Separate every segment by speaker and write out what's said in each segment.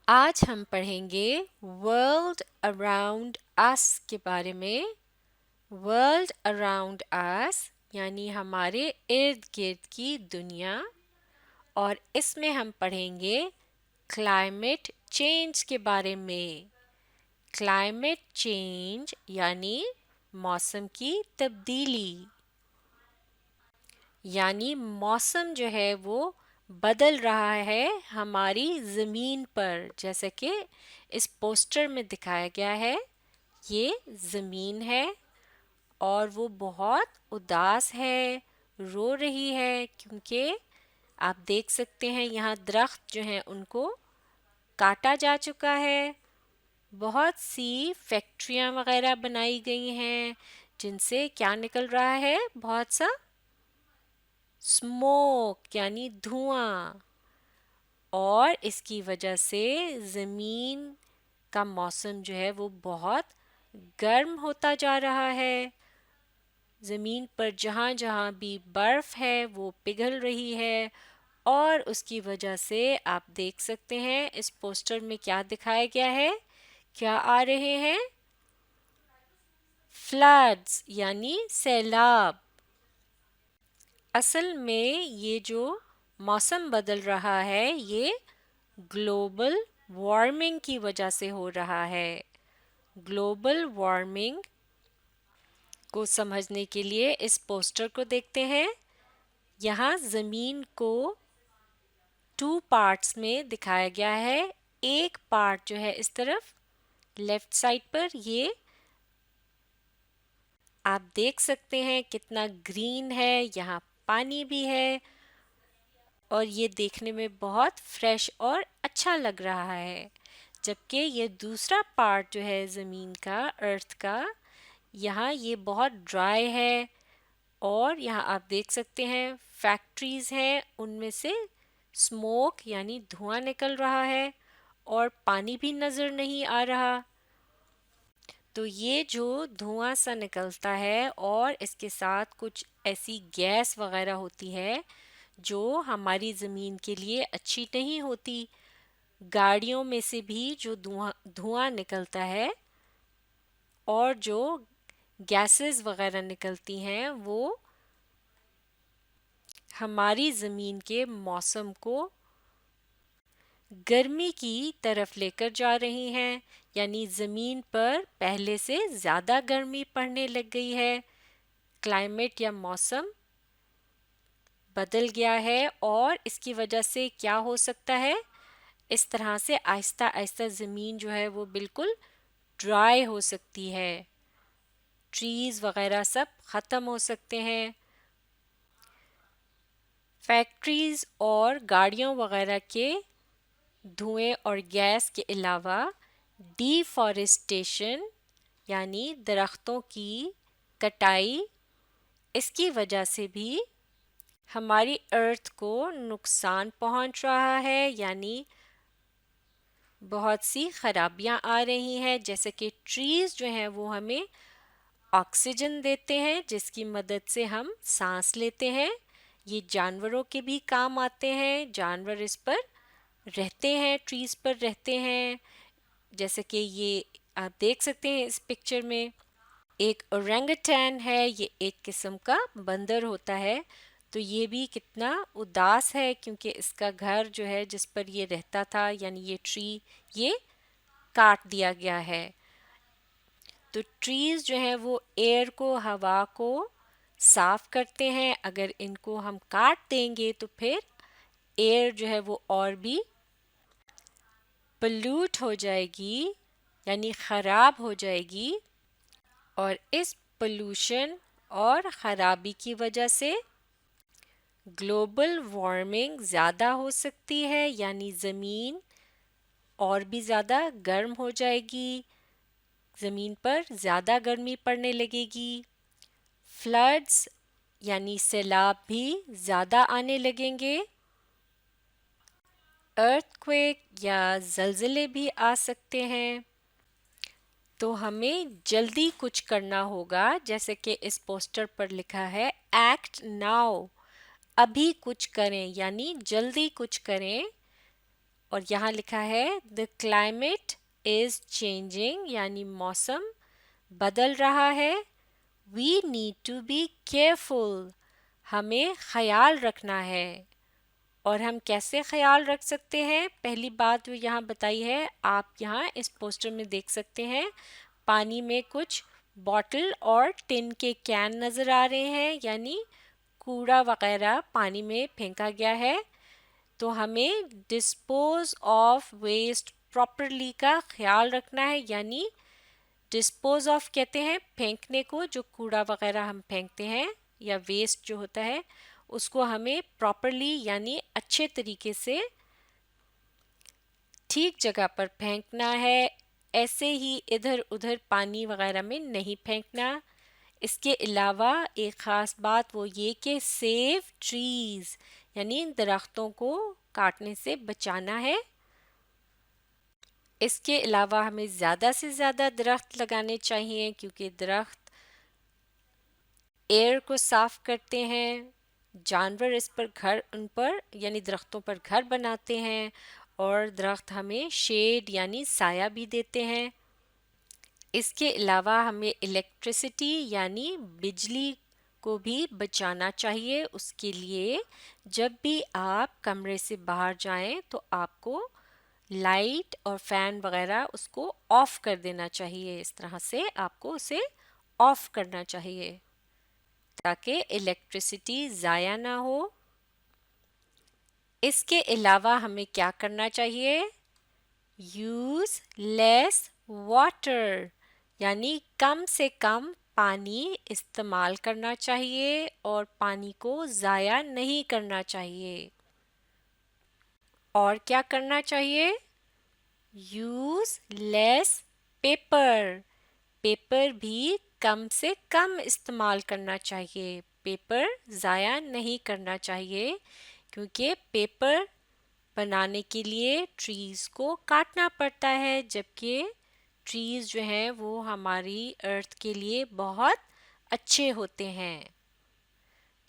Speaker 1: آج ہم پڑھیں گے ورلڈ اراؤنڈ اس کے بارے میں۔ ورلڈ اراؤنڈ اس یعنی ہمارے ارد گرد کی دنیا، اور اس میں ہم پڑھیں گے کلائمیٹ چینج کے بارے میں۔ کلائمیٹ چینج یعنی موسم کی تبدیلی، یعنی موسم جو ہے وہ بدل رہا ہے ہماری زمین پر، جیسا کہ اس پوسٹر میں دکھایا گیا ہے۔ یہ زمین ہے اور وہ بہت اداس ہے، رو رہی ہے، کیونکہ آپ دیکھ سکتے ہیں یہاں درخت جو ہیں ان کو کاٹا جا چکا ہے۔ بہت سی فیکٹریاں وغیرہ بنائی گئی ہیں جن سے کیا نکل رہا ہے، بہت سا اسموک یعنی دھواں، اور اس کی وجہ سے زمین کا موسم جو ہے وہ بہت گرم ہوتا جا رہا ہے۔ زمین پر جہاں جہاں بھی برف ہے وہ پگھل رہی ہے، اور اس کی وجہ سے آپ دیکھ سکتے ہیں اس پوسٹر میں کیا دکھایا گیا ہے، کیا آ رہے ہیں، فلڈز یعنی سیلاب۔ اصل میں یہ جو موسم بدل رہا ہے یہ گلوبل وارمنگ کی وجہ سے ہو رہا ہے۔ گلوبل وارمنگ کو سمجھنے کے لیے اس پوسٹر کو دیکھتے ہیں۔ یہاں زمین کو 2 پارٹس میں دکھایا گیا ہے۔ ایک پارٹ جو ہے اس طرف لیفٹ سائڈ پر، یہ آپ دیکھ سکتے ہیں کتنا گرین ہے، یہاں پانی بھی ہے، اور یہ دیکھنے میں بہت فریش اور اچھا لگ رہا ہے۔ جبکہ یہ دوسرا پارٹ جو ہے زمین کا، ارتھ کا، یہاں یہ بہت ڈرائی ہے، اور یہاں آپ دیکھ سکتے ہیں فیکٹریز ہیں، ان میں سے اسموک یعنی دھواں نکل رہا ہے، اور پانی بھی نظر نہیں آ رہا۔ تو یہ جو دھواں سا نکلتا ہے اور اس کے ساتھ کچھ ایسی گیس وغیرہ ہوتی ہے جو ہماری زمین کے لیے اچھی نہیں ہوتی۔ گاڑیوں میں سے بھی جو دھواں نکلتا ہے اور جو گیسز وغیرہ نکلتی ہیں وہ ہماری زمین کے موسم کو گرمی کی طرف لے کر جا رہی ہیں، یعنی زمین پر پہلے سے زیادہ گرمی پڑنے لگ گئی ہے۔ کلائمیٹ یا موسم بدل گیا ہے، اور اس کی وجہ سے کیا ہو سکتا ہے، اس طرح سے آہستہ آہستہ زمین جو ہے وہ بالکل ڈرائی ہو سکتی ہے، ٹریز وغیرہ سب ختم ہو سکتے ہیں۔ فیکٹریز اور گاڑیوں وغیرہ کے دھوئیں اور گیس کے علاوہ ڈی فارسٹیشن یعنی درختوں کی کٹائی، اس کی وجہ سے بھی ہماری ارتھ کو نقصان پہنچ رہا ہے، یعنی بہت سی خرابیاں آ رہی ہیں، جیسے کہ ٹریز جو ہیں وہ ہمیں آکسیجن دیتے ہیں جس کی مدد سے ہم سانس لیتے ہیں۔ یہ جانوروں کے بھی کام آتے ہیں، جانور اس پر رہتے ہیں، ٹریز پر رہتے ہیں، جیسے کہ یہ آپ دیکھ سکتے ہیں اس پکچر میں ایک اورنگٹان ہے، یہ ایک قسم کا بندر ہوتا ہے۔ تو یہ بھی کتنا اداس ہے کیونکہ اس کا گھر جو ہے جس پر یہ رہتا تھا، یعنی یہ ٹری، یہ کاٹ دیا گیا ہے۔ تو ٹریز جو ہیں وہ ایئر کو، ہوا کو صاف کرتے ہیں، اگر ان کو ہم کاٹ دیں گے تو پھر ایئر جو ہے وہ اور بھی پلیوٹ ہو جائے گی، یعنی خراب ہو جائے گی، اور اس پولوشن اور خرابی کی وجہ سے گلوبل وارمنگ زیادہ ہو سکتی ہے، یعنی زمین اور بھی زیادہ گرم ہو جائے گی، زمین پر زیادہ گرمی پڑنے لگے گی، فلڈز یعنی سیلاب بھی زیادہ آنے لگیں گے، ارتھ کویک یا زلزلے بھی آ سکتے ہیں۔ تو ہمیں جلدی کچھ کرنا ہوگا، جیسے کہ اس پوسٹر پر لکھا ہے ایکٹ ناؤ، ابھی کچھ کریں، یعنی جلدی کچھ کریں اور یہاں لکھا ہے the climate is changing یعنی موسم بدل رہا ہے. we need to be careful ہمیں خیال رکھنا ہے. اور ہم کیسے خیال رکھ سکتے ہیں؟ پہلی بات جو یہاں بتائی ہے، آپ یہاں اس پوسٹر میں دیکھ سکتے ہیں پانی میں کچھ بوٹل اور ٹن کے کین نظر آ رہے ہیں، یعنی کوڑا وغیرہ پانی میں پھینکا گیا ہے. تو ہمیں ڈسپوز آف ویسٹ پراپرلی کا خیال رکھنا ہے. یعنی ڈسپوز آف کہتے ہیں پھینکنے کو، جو کوڑا وغیرہ ہم پھینکتے ہیں یا ویسٹ جو ہوتا ہے اس کو ہمیں پراپرلی یعنی اچھے طریقے سے ٹھیک جگہ پر پھینکنا ہے. ایسے ہی ادھر ادھر پانی وغیرہ میں نہیں پھینکنا. اس کے علاوہ ایک خاص بات وہ یہ کہ سیو ٹریز یعنی درختوں کو کاٹنے سے بچانا ہے. اس کے علاوہ ہمیں زیادہ سے زیادہ درخت لگانے چاہیے کیونکہ درخت ایئر کو صاف کرتے ہیں. جانور اس پر ان پر یعنی درختوں پر گھر بناتے ہیں اور درخت ہمیں شیڈ یعنی سایہ بھی دیتے ہیں. اس کے علاوہ ہمیں الیکٹرسٹی یعنی بجلی کو بھی بچانا چاہیے. اس کے لیے جب بھی آپ کمرے سے باہر جائیں تو آپ کو لائٹ اور فین وغیرہ اس کو آف کر دینا چاہیے. اس طرح سے آپ کو اسے آف کرنا چاہیے تاکہ الیکٹرسٹی ضائع نہ ہو. اس کے علاوہ ہمیں کیا کرنا چاہیے؟ یوز لیس واٹر یعنی کم سے کم پانی استعمال کرنا چاہیے اور پانی کو ضائع نہیں کرنا چاہیے. اور کیا کرنا چاہیے؟ یوز لیس پیپر پیپر بھی کم سے کم استعمال کرنا چاہیے. پیپر ضائع نہیں کرنا چاہیے کیونکہ پیپر بنانے کے لیے ٹریز کو کاٹنا پڑتا ہے، جبکہ ٹریز جو ہیں وہ ہماری ارتھ کے لیے بہت اچھے ہوتے ہیں.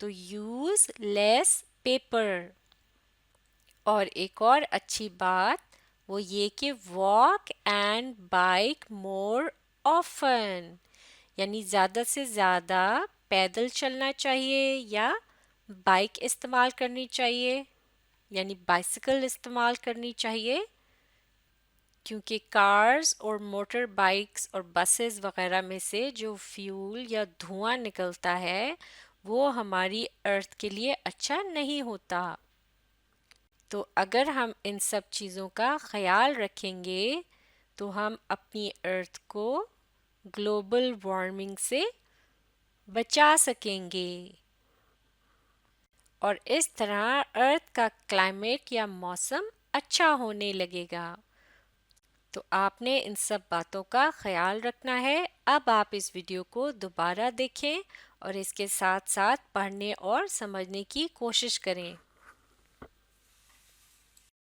Speaker 1: تو یوز لیس پیپر. اور ایک اور اچھی بات وہ یہ کہ walk and bike more often یعنی زیادہ سے زیادہ پیدل چلنا چاہیے یا بائک استعمال کرنی چاہیے یعنی بائسیکل استعمال کرنی چاہیے، کیونکہ کارز اور موٹر بائکس اور بسز وغیرہ میں سے جو فیول یا دھواں نکلتا ہے وہ ہماری ارتھ کے لیے اچھا نہیں ہوتا. تو اگر ہم ان سب چیزوں کا خیال رکھیں گے تو ہم اپنی ارتھ کو گلوبل وارمنگ سے بچا سکیں گے اور اس طرح ارتھ کا کلائمیٹ یا موسم اچھا ہونے لگے گا. تو آپ نے ان سب باتوں کا خیال رکھنا ہے. اب آپ اس ویڈیو کو دوبارہ دیکھیں اور اس کے ساتھ ساتھ پڑھنے اور سمجھنے کی کوشش کریں.